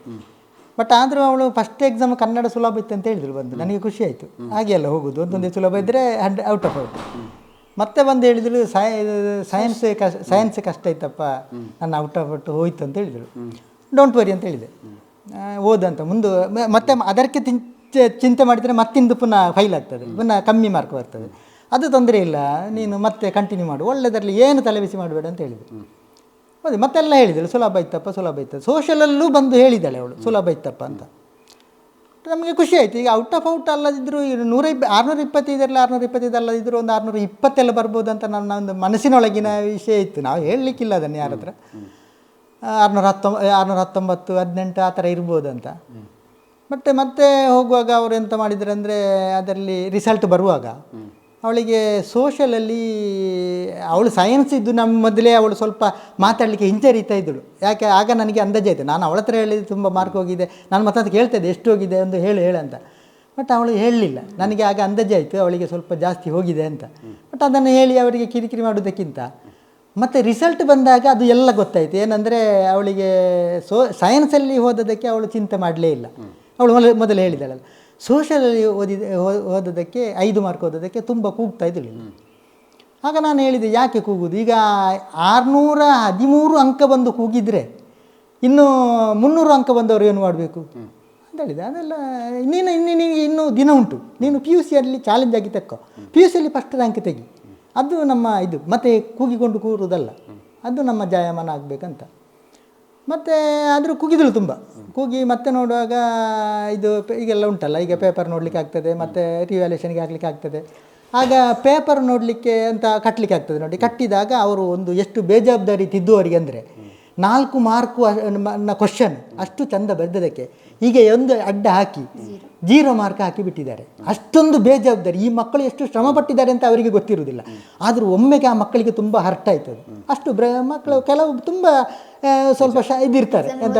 ಬಟ್ ಆದರೂ ಅವಳು ಫಸ್ಟ್ ಎಕ್ಸಾಮ್ ಕನ್ನಡ ಸುಲಭ ಇತ್ತು ಅಂತ ಹೇಳಿದ್ರು. ಬಂದು ನನಗೆ ಖುಷಿ ಆಯಿತು. ಹಾಗೆ ಎಲ್ಲ ಹೋಗೋದು, ಒಂದೊಂದೇ ಸುಲಭ ಇದ್ದರೆ ಔಟ್ ಆಫ್ ಔಟ್. ಮತ್ತೆ ಬಂದು ಹೇಳಿದಳು ಸೈನ್ಸ್ ಕಷ್ಟ ಇತ್ತಪ್ಪ, ನನ್ನ ಔಟ್ ಆಫ್ ಔಟ್ ಹೋಯ್ತು ಅಂತ ಹೇಳಿದಳು. ಡೋಂಟ್ ವರಿ ಅಂತ ಹೇಳಿದೆ, ಓದಂತ ಮುಂದೆ. ಮತ್ತೆ ಅದಕ್ಕೆ ಚಿಂತೆ ಮಾಡಿದರೆ ಮತ್ತಿಂದು ಪುನಃ ಫೈಲ್ ಆಗ್ತದೆ, ಪುನಃ ಕಮ್ಮಿ ಮಾರ್ಕ್ ಬರ್ತದೆ. ಅದು ತೊಂದರೆ ಇಲ್ಲ, ನೀನು ಮತ್ತೆ ಕಂಟಿನ್ಯೂ ಮಾಡು, ಒಳ್ಳೆದರಲ್ಲಿ ಏನು ತಲೆಬಿಸಿ ಮಾಡಬೇಡ ಅಂತ ಹೇಳಿದೆ. ಹೌದು, ಮತ್ತೆಲ್ಲ ಹೇಳಿದಳು ಸುಲಭ ಇತ್ತಪ್ಪ ಸುಲಭ ಇತ್ತು. ಸೋಷಲಲ್ಲೂ ಬಂದು ಹೇಳಿದ್ದಾಳೆ ಅವಳು ಸುಲಭ ಇತ್ತಪ್ಪ ಅಂತ. ನಮಗೆ ಖುಷಿ ಆಯಿತು. ಈಗ ಔಟ್ ಆಫ್ ಔಟ್ ಅಲ್ಲದಿದ್ದರೂ 625 ಅಲ್ಲದಿದ್ದರೂ ಒಂದು 620 ಬರ್ಬೋದು ಅಂತ ನನ್ನ ಒಂದು ಮನಸ್ಸಿನೊಳಗಿನ ವಿಷಯ ಇತ್ತು. ನಾವು ಹೇಳಲಿಕ್ಕಿಲ್ಲ ಅದನ್ನು ಯಾರ ಹತ್ರ. 619, 18 ಆ ಥರ ಇರ್ಬೋದು ಅಂತ. ಮತ್ತೆ ಹೋಗುವಾಗ ಅವರು ಎಂತ ಮಾಡಿದ್ರು ಅಂದರೆ, ಅದರಲ್ಲಿ ರಿಸಲ್ಟ್ ಬರುವಾಗ ಅವಳಿಗೆ ಸೋಷಲಲ್ಲಿ, ಅವಳು ಸೈನ್ಸ್ ಇದ್ದು ನಮ್ಮ ಮೊದಲೇ ಅವಳು ಸ್ವಲ್ಪ ಮಾತಾಡಲಿಕ್ಕೆ ಹಿಂಜರಿತಾ ಇದ್ದಳು. ಯಾಕೆ ಆಗ ನನಗೆ ಅಂದಾಜಾಯಿತು. ನಾನು ಅವಳ ಹತ್ರ ಹೇಳಿದ್ದು ತುಂಬ ಮಾರ್ಕ್ ಹೋಗಿದೆ, ನಾನು ಮತ್ತೆ ಕೇಳ್ತಾಯಿದ್ದೆ ಎಷ್ಟು ಹೋಗಿದೆ ಒಂದು ಹೇಳು ಅಂತ. ಬಟ್ ಅವಳು ಹೇಳಲಿಲ್ಲ. ನನಗೆ ಆಗ ಅಂದಾಜಾಯಿತು ಅವಳಿಗೆ ಸ್ವಲ್ಪ ಜಾಸ್ತಿ ಹೋಗಿದೆ ಅಂತ. ಬಟ್ ಅದನ್ನು ಹೇಳಿ ಅವರಿಗೆ ಕಿರಿಕಿರಿ ಮಾಡೋದಕ್ಕಿಂತ ಮತ್ತು ರಿಸಲ್ಟ್ ಬಂದಾಗ ಅದು ಎಲ್ಲ ಗೊತ್ತಾಯಿತು. ಏನಂದರೆ ಅವಳಿಗೆ ಸೈನ್ಸಲ್ಲಿ ಓದೋದಕ್ಕೆ ಅವಳು ಚಿಂತೆ ಮಾಡಲೇ ಇಲ್ಲ. ಅವಳು ಮೊದಲು ಹೇಳಿದ್ದಾಳಲ್ಲ, ಸೋಷಲಲ್ಲಿ ಓದೋದಕ್ಕೆ 5 ಮಾರ್ಕ್ ಓದೋದಕ್ಕೆ ತುಂಬ ಕೂಗ್ತಾ ಇದ್ದಳು. ಆಗ ನಾನು ಹೇಳಿದೆ, ಯಾಕೆ ಕೂಗುದು, ಈಗ 613 ಅಂಕ ಬಂದು ಕೂಗಿದರೆ ಇನ್ನು 300 ಅಂಕ ಬಂದವರು ಏನು ಮಾಡಬೇಕು ಅಂತ ಹೇಳಿದೆ. ಅದೆಲ್ಲ ಇನ್ನೂ ದಿನ ಉಂಟು, ನೀನು PUCಯಲ್ಲಿ ಚಾಲೆಂಜ್ ಆಗಿ ತಕ್ಕೋ, PUCಯಲ್ಲಿ ಫಸ್ಟ್ ರ್ಯಾಂಕ್ ತೆಗಿ, ಅದು ನಮ್ಮ ಇದು. ಮತ್ತು ಕೂಗಿಕೊಂಡು ಕೂರುವುದಲ್ಲ, ಅದು ನಮ್ಮ ಜಾಯಮಾನ ಆಗಬೇಕಂತ. ಮತ್ತು ಆದರೂ ಕೂಗಿದಳು ತುಂಬ. ಕೂಗಿ ಮತ್ತೆ ನೋಡುವಾಗ ಇದು ಈಗೆಲ್ಲ ಉಂಟಲ್ಲ, ಈಗ ಪೇಪರ್ ನೋಡಲಿಕ್ಕೆ ಆಗ್ತದೆ, ಮತ್ತು ರಿವ್ಯಾಲ್ಯೂಷನ್ಗೆ ಹಾಕಲಿಕ್ಕೆ ಆಗ್ತದೆ. ಆಗ ಪೇಪರ್ ನೋಡಲಿಕ್ಕೆ ಅಂತ ಕಟ್ಟಲಿಕ್ಕೆ ಆಗ್ತದೆ ನೋಡಿ. ಕಟ್ಟಿದಾಗ ಅವರು ಒಂದು ಎಷ್ಟು ಬೇಜವಾಬ್ದಾರಿ ತಿದ್ದುವರಿಗೆ ಅಂದರೆ 4 ಮಾರ್ಕು ಕ್ವಶನ್ ಅಷ್ಟು ಚಂದ ಬರೆದದಕ್ಕೆ ಹೀಗೆ ಒಂದು ಅಡ್ಡ ಹಾಕಿ 0 ಮಾರ್ಕ್ ಹಾಕಿ ಬಿಟ್ಟಿದ್ದಾರೆ. ಅಷ್ಟೊಂದು ಬೇಜವಾಬ್ದಾರಿ. ಈ ಮಕ್ಕಳು ಎಷ್ಟು ಶ್ರಮ ಪಟ್ಟಿದ್ದಾರೆ ಅಂತ ಅವರಿಗೆ ಗೊತ್ತಿರುವುದಿಲ್ಲ. ಆದರೂ ಒಮ್ಮೆಗೆ ಆ ಮಕ್ಕಳಿಗೆ ತುಂಬ ಹರ್ಟ್ ಆಯ್ತದೆ. ಅಷ್ಟು ಮಕ್ಕಳು ಕೆಲವು ತುಂಬ ಸ್ವಲ್ಪ ಇದಿರ್ತಾರೆ ಅಂತ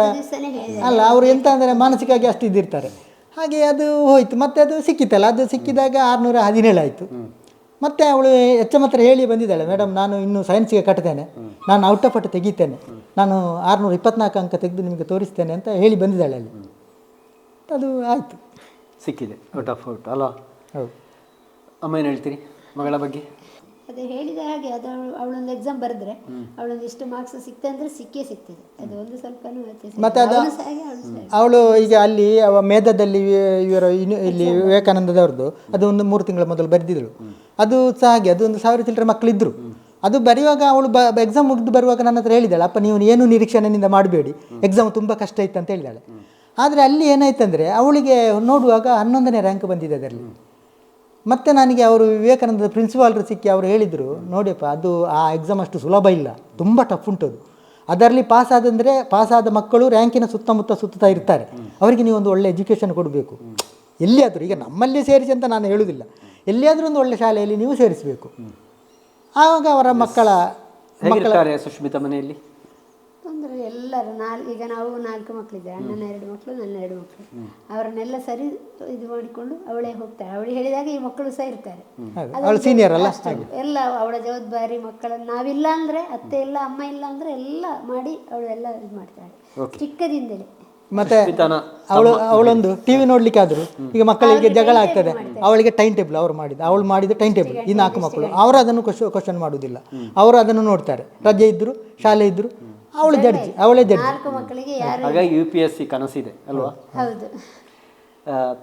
ಅಲ್ಲ, ಅವರು ಎಂತ ಅಂದರೆ ಮಾನಸಿಕವಾಗಿ ಅಷ್ಟು ಇದ್ದಿರ್ತಾರೆ. ಹಾಗೆ ಅದು ಹೋಯಿತು. ಮತ್ತೆ ಅದು ಸಿಕ್ಕಿತ್ತಲ್ಲ, ಅದು ಸಿಕ್ಕಿದಾಗ 617 ಆಯಿತು. ಮತ್ತು ಅವಳು HM ಹತ್ರ ಹೇಳಿ ಬಂದಿದ್ದಾಳೆ, ಮೇಡಮ್ ನಾನು ಇನ್ನು ಸೈನ್ಸಿಗೆ ಕಟ್ತೇನೆ, ನಾನು ಔಟ್ ಆಫ್ ಔಟ್ ತೆಗಿತೇನೆ, ನಾನು 624 ಅಂಕ ತೆಗೆದು ನಿಮಗೆ ತೋರಿಸ್ತೇನೆ ಅಂತ ಹೇಳಿ ಬಂದಿದ್ದಾಳೆ ಅಲ್ಲಿ. ಅದು ಆಯಿತು, ಸಿಕ್ಕಿದೆ ಔಟ್ ಆಫ್ ಔಟ್ ಅಲ್ಲ? ಹೌದು. ಅಮ್ಮ ಏನು ಹೇಳ್ತೀರಿ ಮಗಳ ಬಗ್ಗೆ? ಅದೇ ಹೇಳಿದ ಹಾಗೆ, ಅದು ಅವಳೊಂದು ಎಕ್ಸಾಮ್ ಬರೆದ್ರೆ ಅವಳೊಂದು ಇಷ್ಟು ಮಾರ್ಕ್ಸ್ ಸಿಕ್ತೆ ಅಂದರೆ ಸಿಗ್ತದೆ. ಅದು ಒಂದು ಸ್ವಲ್ಪ ಮತ್ತು ಅದು ಅವಳು ಈಗ ಅಲ್ಲಿ ಮೇಧದಲ್ಲಿ ಇಲ್ಲಿ ವಿವೇಕಾನಂದದವ್ರದ್ದು ಅದು ಒಂದು 3 ತಿಂಗಳ ಮೊದಲು ಬರೆದಿದ್ದಳು. ಅದು ಸಹ ಹಾಗೆ, ಅದು ಒಂದು 1000 ಚಿಲ್ಲರೆ ಮಕ್ಕಳಿದ್ದರು. ಅದು ಬರೆಯುವಾಗ ಅವಳು ಎಕ್ಸಾಮ್ ಮುಗಿದು ಬರುವಾಗ ನನ್ನ ಹತ್ರ ಹೇಳಿದ್ದಾಳೆ, ಅಪ್ಪ ನೀವು ಏನು ನಿರೀಕ್ಷಣೆಯಿಂದ ಮಾಡಬೇಡಿ, ಎಕ್ಸಾಮ್ ತುಂಬ ಕಷ್ಟ ಇತ್ತು ಅಂತ ಹೇಳಿದ್ದಾಳೆ. ಆದರೆ ಅಲ್ಲಿ ಏನಾಯ್ತಂದರೆ ಅವಳಿಗೆ ನೋಡುವಾಗ 11ನೇ ರ್ಯಾಂಕ್ ಬಂದಿದೆ ಅದರಲ್ಲಿ. ಮತ್ತು ನನಗೆ ಅವರು ವಿವೇಕಾನಂದದ ಪ್ರಿನ್ಸಿಪಾಲ್ರು ಸಿಕ್ಕಿ ಅವರು ಹೇಳಿದರು, ನೋಡಿಯಪ್ಪ ಅದು ಆ ಎಕ್ಸಾಮ್ ಅಷ್ಟು ಸುಲಭ ಇಲ್ಲ, ತುಂಬ ಟಫ್ ಉಂಟು ಅದು. ಅದರಲ್ಲಿ ಪಾಸಾದ ಮಕ್ಕಳು ರ್ಯಾಂಕಿನ ಸುತ್ತಮುತ್ತ ಇರ್ತಾರೆ. ಅವರಿಗೆ ನೀವು ಒಂದು ಒಳ್ಳೆ ಎಜುಕೇಷನ್ ಕೊಡಬೇಕು. ಎಲ್ಲಿಯಾದರೂ, ಈಗ ನಮ್ಮಲ್ಲಿ ಸೇರಿಸಿ ಅಂತ ನಾನು ಹೇಳುವುದಿಲ್ಲ, ಎಲ್ಲಿಯಾದರೂ ಒಂದು ಒಳ್ಳೆ ಶಾಲೆಯಲ್ಲಿ ನೀವು ಸೇರಿಸಬೇಕು. ಆವಾಗ ಅವರ ಮಕ್ಕಳ ಸುಷ್ಮಿತಾ ಮನೆಯಲ್ಲಿ ತೊಂದರೆ ಎಲ್ಲರೂ ಈಗ ನಾವು 4 ಮಕ್ಕಳಿದ್ದಾರೆ, ಅಣ್ಣನ 2 ಮಕ್ಕಳು, ನನ್ನ 2 ಮಕ್ಕಳು. ಅವರನ್ನೆಲ್ಲ ಸರಿ ಇದು ಮಾಡಿಕೊಂಡು ಅವಳೇ ಹೋಗ್ತಾಳೆ. ಅವಳು ಹೇಳಿದಾಗ ಈ ಮಕ್ಕಳು ಸಹ ಇರ್ತಾರೆ. ಅವಳು ಸೀನಿಯರ್ ಅಲ್ಲ, ಎಲ್ಲ ಅವಳ ಜವಾಬ್ದಾರಿ. ಮಕ್ಕಳನ್ನು ನಾವಿಲ್ಲ ಅಂದರೆ, ಅತ್ತೆ ಇಲ್ಲ, ಅಮ್ಮ ಇಲ್ಲ ಅಂದರೆ ಎಲ್ಲ ಮಾಡಿ ಅವಳು ಎಲ್ಲ ಇದು ಮಾಡ್ತಾಳೆ ಚಿಕ್ಕದಿಂದಲೇ. ಮತ್ತೆ ಅವಳೊಂದು ಟಿವಿ ನೋಡ್ಲಿಕ್ಕೆ ಆದ್ರು, ಈಗ ಮಕ್ಕಳಿಗೆ ಜಗಳ ಆಗ್ತದೆ, ಅವಳಿಗೆ ಟೈಮ್ ಟೇಬಲ್ ಅವಳು ಮಾಡಿದ ಟೈಮ್ ಟೇಬಲ್. ಈ 4 ಮಕ್ಕಳು ಅವರು ಅದನ್ನು ಕ್ವಶನ್ ಮಾಡುವುದಿಲ್ಲ, ಅವರು ಅದನ್ನು ನೋಡ್ತಾರೆ. ರಜೆ ಇದ್ರು, ಶಾಲೆ ಇದ್ರು, ಅವಳೇ ಜಡ್ಜಿ. 4 ಮಕ್ಕಳಿಗೆ ಯಾರು ಹಾಗಾಗಿ UPSC ಕನಸಿದೆ ಅಲ್ವಾ? ಹೌದು.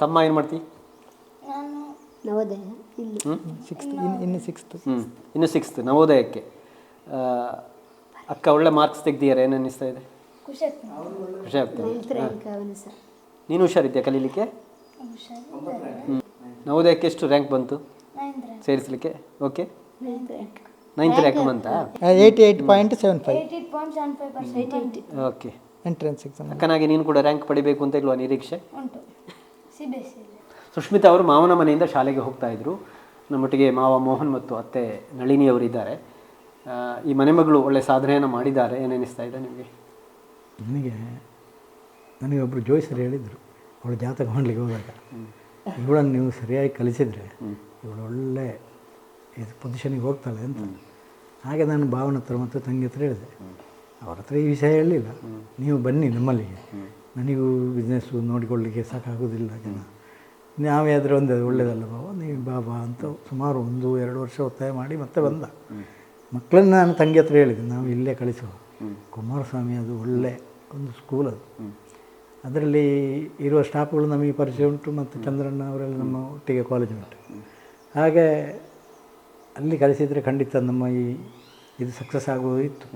ತಮ್ಮ ಏನು ಮಾಡ್ತಿ? ನವೋದಯ ಇನ್ನು ಸಿಕ್ಸ್ತ್ ನವೋದಯಕ್ಕೆ. ಅಕ್ಕ ಒಳ್ಳೆ ಮಾರ್ಕ್ಸ್ ತೆಗ್ದಿದ್ದಾರೆ, ಏನು ಅನ್ನಿಸ್ತಾ ಇದೆ? ಖುಷಿ ಆಗ್ತದೆ. ನೀನು ಹುಷಾರಿದ್ಯಾ ಕಲೀಲಿಕ್ಕೆ? ನವೋದಯಕ್ಕೆ ಎಷ್ಟು ರ್ಯಾಂಕ್ ಬಂತು ಸೇರಿಸಲಿಕ್ಕೆ? ಓಕೆ, 9th ರ್ಯಾಂಕ್ ಬಂತಾ? 88.75. ಓಕೆ. Entrance exam. ಅಕ್ಕನಾಗಿ ನೀನು ಕೂಡ ರ್ಯಾಂಕ್ ಪಡಿಬೇಕು ಅಂತ ಇಲ್ವಾ ನಿರೀಕ್ಷೆ? ಸುಷ್ಮಿತಾ ಅವರು ಮಾವನ ಮನೆಯಿಂದ ಶಾಲೆಗೆ ಹೋಗ್ತಾ ಇದ್ರು. ನಮ್ಮೊಟ್ಟಿಗೆ ಮಾವ ಮೋಹನ್ ಮತ್ತು ಅತ್ತೆ ನಳಿನಿ ಅವರಿದ್ದಾರೆ. ಈ ಮನೆ ಮಗಳು ಒಳ್ಳೆ ಸಾಧನೆಯನ್ನು ಮಾಡಿದ್ದಾರೆ, ಏನೆನಿಸ್ತಾ ಇದೆ ನಿಮಗೆ? ನನಗೆ ಒಬ್ಬರು ಜೋಯಿಸರು ಹೇಳಿದರು, ಅವಳು ಜಾತಕ ಮಾಡಲಿಕ್ಕೆ ಹೋದಾಗ, ಇವಳನ್ನು ನೀವು ಸರಿಯಾಗಿ ಕಲಿಸಿದರೆ ಇವಳು ಒಳ್ಳೆ ಇದು ಪೊಸಿಷನಿಗೆ ಹೋಗ್ತಾಳೆ ಅಂತ. ಹಾಗೆ ನಾನು ಭಾವನ ಹತ್ರ ಮತ್ತು ತಂಗಿ ಹತ್ರ ಹೇಳಿದೆ. ಅವ್ರ ಹತ್ರ ಈ ವಿಷಯ ಹೇಳಲಿಲ್ಲ. ನೀವು ಬನ್ನಿ ನಮ್ಮಲ್ಲಿಗೆ, ನನಗೂ ಬಿಸ್ನೆಸ್ಸು ನೋಡಿಕೊಳ್ಳಲಿಕ್ಕೆ ಸಾಕಾಗೋದಿಲ್ಲ ಜನ, ನಾವೇ ಆದರೆ ಒಂದು ಒಳ್ಳೆಯದಲ್ಲ ಬಾವ, ನೀವು ಬಾಬಾ ಅಂತ ಸುಮಾರು 1-2 ವರ್ಷ ಒತ್ತಾಯ ಮಾಡಿ ಮತ್ತೆ ಬಂದ. ಮಕ್ಕಳನ್ನು ನಾನು ತಂಗಿ ಹತ್ರ ಹೇಳಿದೆ, ನಾವು ಇಲ್ಲೇ ಕಳಿಸುವ, ಕುಮಾರಸ್ವಾಮಿ ಅದು ಒಳ್ಳೆ ಒಂದು ಸ್ಕೂಲ್ ಅದು, ಅದರಲ್ಲಿ ಇರುವ ಸ್ಟಾಫ್ಗಳು ನಮಗೆ ಪರಿಚಯ ಉಂಟು, ಮತ್ತು ಚಂದ್ರಣ್ಣ ಅವರೆಲ್ಲ ನಮ್ಮ ಒಟ್ಟಿಗೆ ಕಾಲೇಜ್ ಉಂಟು. ಹಾಗೆ ಅಲ್ಲಿ ಕಲಿಸಿದರೆ ಖಂಡಿತ ನಮ್ಮ ಇದು ಸಕ್ಸಸ್ ಆಗೋದಿತ್ತು.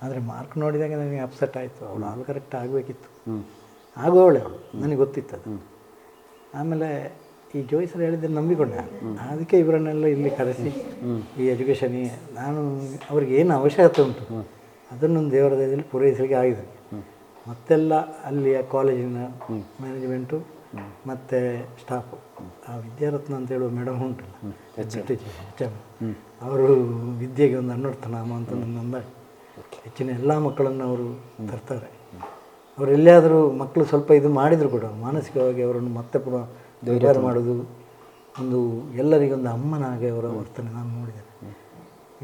ಆದರೆ ಮಾರ್ಕ್ ನೋಡಿದಾಗ ನನಗೆ ಅಪ್ಸೆಟ್ ಆಯಿತು. ಅವಳು ಆಲ್ ಕರೆಕ್ಟ್ ಆಗಬೇಕಿತ್ತು, ಆಗುವವಳೆ ಅವಳು, ನನಗೆ ಗೊತ್ತಿತ್ತು ಅದು. ಆಮೇಲೆ ಈ ಜೋಯಿಸರು ಹೇಳಿದ್ದನ್ನು ನಂಬಿಕೊಂಡೆ. ಅದಕ್ಕೆ ಇವರನ್ನೆಲ್ಲ ಇಲ್ಲಿ ಕರೆಸಿ ಈ ಎಜುಕೇಷನಿಗೆ ನಾನು ಅವ್ರಿಗೆ ಏನು ಅವಶ್ಯಕತೆ ಉಂಟು ಅದನ್ನೊಂದು ದೇವರ ದಯದಲ್ಲಿ ಪೂರೈಸಲಿಕ್ಕೆ ಆಗಿದೆ. ಮತ್ತೆಲ್ಲ ಅಲ್ಲಿಯ ಕಾಲೇಜಿನ ಮ್ಯಾನೇಜ್ಮೆಂಟು ಮತ್ತು ಸ್ಟಾಫು, ಆ ವಿದ್ಯಾರತ್ನ ಅಂತ ಹೇಳುವ ಮೇಡಮ್ ಉಂಟಲ್ಲ, ಅವರು ವಿದ್ಯೆಗೆ ಒಂದು ಅನ್ವರ್ಥನಾಮ ಅಂತ ನನ್ನ ಅಂದಾಜು. ಹೆಚ್ಚಿನ ಎಲ್ಲ ಮಕ್ಕಳನ್ನು ಅವರು ತರ್ತಾರೆ. ಅವರು ಎಲ್ಲಿಯಾದರೂ ಮಕ್ಕಳು ಸ್ವಲ್ಪ ಇದು ಮಾಡಿದರೂ ಕೂಡ ಮಾನಸಿಕವಾಗಿ ಅವರನ್ನು ಮತ್ತೆ ಪುನಃ ಧೈರ್ಯ ಮಾಡೋದು, ಒಂದು ಎಲ್ಲರಿಗೊಂದು ಅಮ್ಮನ ಹಾಗೆ ಅವರ ವರ್ತನೆ ನಾನು ನೋಡಿದ್ದೇನೆ.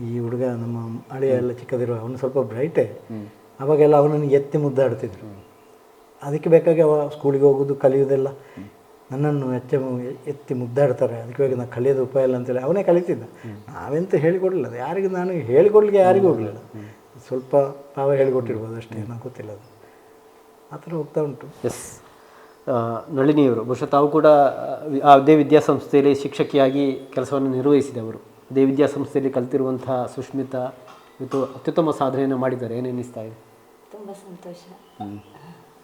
ಈ ಹುಡುಗ ನಮ್ಮ ಅಳಿಯ ಎಲ್ಲ ಚಿಕ್ಕದಿರುವ ಅವನು ಸ್ವಲ್ಪ ಬ್ರೈಟೇ, ಅವಾಗೆಲ್ಲ ಅವನನ್ನು ಎತ್ತಿ ಮುದ್ದಾಡ್ತಿದ್ರು. ಅದಕ್ಕೆ ಬೇಕಾಗಿ ಅವ ಸ್ಕೂಲಿಗೆ ಹೋಗೋದು ಕಲಿಯೋದೆಲ್ಲ ನನ್ನನ್ನು ಎತ್ತಿ ಮುದ್ದಾಡ್ತಾರೆ, ಅದಕ್ಕೆ ಬೇಕಾಗಿ ನಾನು ಕಲಿಯೋದು ಉಪಾಯ ಇಲ್ಲ ಅಂತೇಳಿ ಅವನೇ ಕಲಿತಿದ್ದ. ನಾವೆಂತ ಹೇಳಿಕೊಡಲಿಲ್ಲ, ಯಾರಿಗೆ ನಾನು ಹೇಳಿಕೊಡ್ಲಿಕ್ಕೆ ಯಾರಿಗೂ ಹೋಗಲಿಲ್ಲ. ಸ್ವಲ್ಪ ತಾವೇ ಹೇಳಿಕೊಟ್ಟಿರ್ಬೋದು ಅಷ್ಟೇ, ನನಗೆ ಗೊತ್ತಿಲ್ಲ. ಅದು ಆ ಥರ ಹೋಗ್ತಾ ಉಂಟು. ಎಸ್, ನಳಿನಿಯವರು ಬಹುಶಃ ತಾವು ಕೂಡ ಅದೇ ವಿದ್ಯಾಸಂಸ್ಥೆಯಲ್ಲಿ ಶಿಕ್ಷಕಿಯಾಗಿ ಕೆಲಸವನ್ನು ನಿರ್ವಹಿಸಿದವರು. ಅದೇ ವಿದ್ಯಾಸಂಸ್ಥೆಯಲ್ಲಿ ಕಲಿತಿರುವಂಥ ಸುಷ್ಮಿತಾ ಇವತ್ತು ಅತ್ಯುತ್ತಮ ಸಾಧನೆಯನ್ನು ಮಾಡಿದ್ದಾರೆ, ಏನೆನ್ನಿಸ್ತಾ ಇದೆ? ತುಂಬ ಸಂತೋಷ.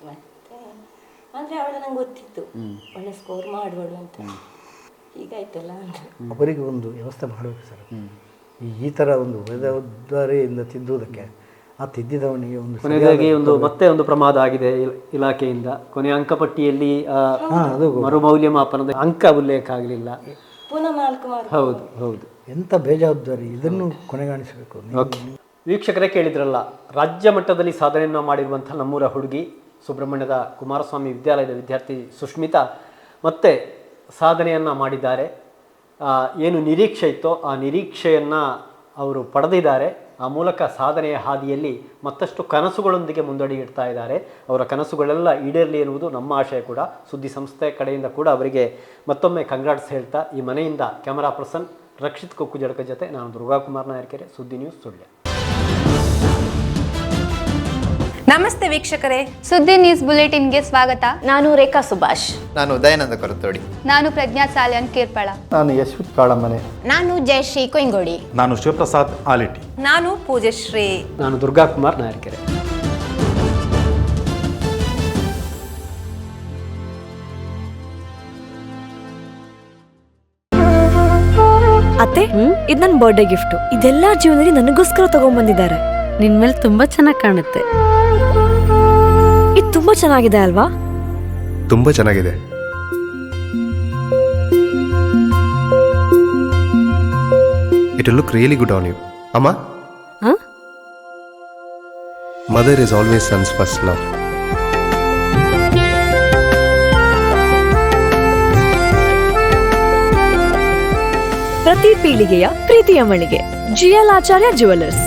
ಮತ್ತೆ ಅಂದರೆ ಅವಳು ನಂಗೆ ಗೊತ್ತಿತ್ತು ಒಳ್ಳೆ ಸ್ಕೋರ್ ಮಾಡುವಳು ಅಂತ, ಹೀಗಾಯ್ತಲ್ಲ ಅಂತ. ಅವರಿಗೆ ಒಂದು ವ್ಯವಸ್ಥೆ ಮಾಡಬೇಕು ಸರ್. ಈ ಥರ ಒಂದು ಜವಾಬ್ದಾರಿಯಿಂದ ತಿದ್ದುವುದಕ್ಕೆ ಆ ತಿದ್ದಿದವನಿಗೆ ಒಂದು ಮತ್ತೆ ಒಂದು ಪ್ರಮಾದ ಆಗಿದೆ ಇಲಾಖೆಯಿಂದ. ಕೊನೆಯ ಅಂಕಪಟ್ಟಿಯಲ್ಲಿ ಮರುಮೌಲ್ಯಮಾಪನದ ಅಂಕ ಉಲ್ಲೇಖ ಆಗಲಿಲ್ಲ, ಪುನಃ 4 ಮಾರ್ಕ್. ಹೌದು ಹೌದು, ಎಂಥ ಬೇಜವಾಬ್ದಾರಿ, ಇದನ್ನು ಕೊನೆಗಾಣಿಸಬೇಕು. ವೀಕ್ಷಕರೇ ಕೇಳಿದ್ರಲ್ಲ, ರಾಜ್ಯ ಮಟ್ಟದಲ್ಲಿ ಸಾಧನೆಯನ್ನು ಮಾಡಿರುವಂಥ ನಮ್ಮೂರ ಹುಡುಗಿ ಸುಬ್ರಹ್ಮಣ್ಯದ ಕುಮಾರಸ್ವಾಮಿ ವಿದ್ಯಾಲಯದ ವಿದ್ಯಾರ್ಥಿ ಸುಷ್ಮಿತಾ ಮತ್ತೆ ಸಾಧನೆಯನ್ನು ಮಾಡಿದ್ದಾರೆ. ಏನು ನಿರೀಕ್ಷೆ ಇತ್ತೋ ಆ ನಿರೀಕ್ಷೆಯನ್ನು ಅವರು ಪಡೆದಿದ್ದಾರೆ. ಆ ಮೂಲಕ ಸಾಧನೆಯ ಹಾದಿಯಲ್ಲಿ ಮತ್ತಷ್ಟು ಕನಸುಗಳೊಂದಿಗೆ ಮುಂದಡಿ ಇಡ್ತಾ ಇದ್ದಾರೆ. ಅವರ ಕನಸುಗಳೆಲ್ಲ ಈಡೇರಲಿ ಎನ್ನುವುದು ನಮ್ಮ ಆಶಯ ಕೂಡ. ಸುದ್ದಿ ಸಂಸ್ಥೆ ಕಡೆಯಿಂದ ಕೂಡ ಅವರಿಗೆ ಮತ್ತೊಮ್ಮೆ ಕಂಗ್ರಾಟ್ಸ್ ಹೇಳ್ತಾ, ಈ ಮನೆಯಿಂದ ಕ್ಯಾಮರಾ ಪರ್ಸನ್ ರಕ್ಷಿತ್ ಕೊಕ್ಕುಜಡಕ ಜೊತೆ ನಾನು ದುರ್ಗಾಕುಮಾರ್ ನಾಯರ್ಕೆರೆ, ಸುದ್ದಿ ನ್ಯೂಸ್ ಸುಳ್ಯ. ನಮಸ್ತೆ ವೀಕ್ಷಕರೇ, ಸುದ್ದಿ ನ್ಯೂಸ್ ಬುಲೆಟಿನ್ಗೆ ಸ್ವಾಗತ. ನಾನು ರೇಖಾ ಸುಭಾಷ್. ನಾನು ದಯಾನಂದ ಕೊರತೋಡಿ. ನಾನು ಪ್ರಜ್ಞಾ ಸಾಲ್ಯನ್ ಕೇರ್ಪಳ. ನಾನು ಯಶ್ವಿತ್ ಕಾಳಮನೆ. ನಾನು ಜಯಶ್ರೀ ಕೊಯ್ಗೋಡಿ. ನಾನು ಶಿವಪ್ರಸಾದ್ ಆಲಿಟಿ. ನಾನು ಪೂಜಶ್ರೀ. ನಾನು ದುರ್ಗಾಕುಮಾರ್ ನಾಯರ್ಕೆರೆ. ಅತ್ತೆ, ಇದು ನನ್ನ ಬರ್ಡೇ ಗಿಫ್ಟ್. ಇದೆಲ್ಲ ಜೀವನದಲ್ಲಿ ನನಗೋಸ್ಕರ ತಗೊಂಡ್ಬಂದಿದ್ದಾರೆ. ನಿನ್ ಮೇಲೆ ತುಂಬಾ ಚೆನ್ನಾಗಿ ಕಾಣುತ್ತೆ. ಇದು ತುಂಬಾ ಚೆನ್ನಾಗಿದೆ ಅಲ್ವಾ? ತುಂಬ ಚೆನ್ನಾಗಿದೆ. It will look really good on you. Amma? Huh? Mother is always son's first love. ಪ್ರತಿ ಪೀಳಿಗೆಯ ಪ್ರೀತಿಯ ಮಳಿಗೆ GL ಆಚಾರ್ಯ ಜುವೆಲ್ಲರ್ಸ್.